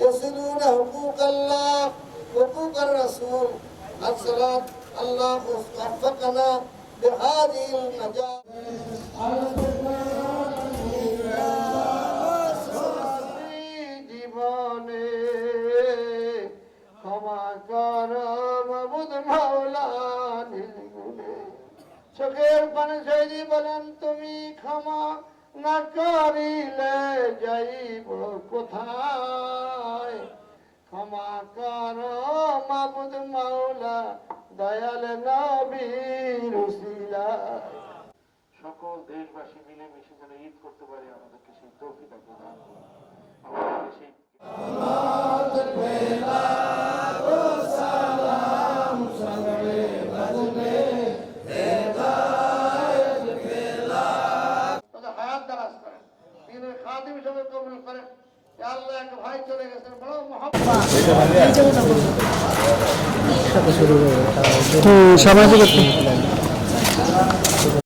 يصلون حقوق الله حقوق الرسول الصلاة. الله وفقنا بهذه النجاة. জীবনে ক্ষমা কর মাবুদ মাওলা নির্গুণে। চোখের পানে সৈরি বলেন তুমি ক্ষমা না করিলে যাইব কোথায়। ক্ষমা কর মাবুদ মাওলা দয়াল নবীর উসিলায়। সকল দেশবাসী মিলেমিশে যেন ঈদ করতে পারি, আমাদেরকে সেই তৌফিক প্রদান করুন। আমাদেরকে সেই হায়াত দারাজ করেন, দিনের খাদিম হিসেবে কবুল করেন। আল্লাহ এক ভাই চলে গেছেন, বড় মহব্বত সামাজিক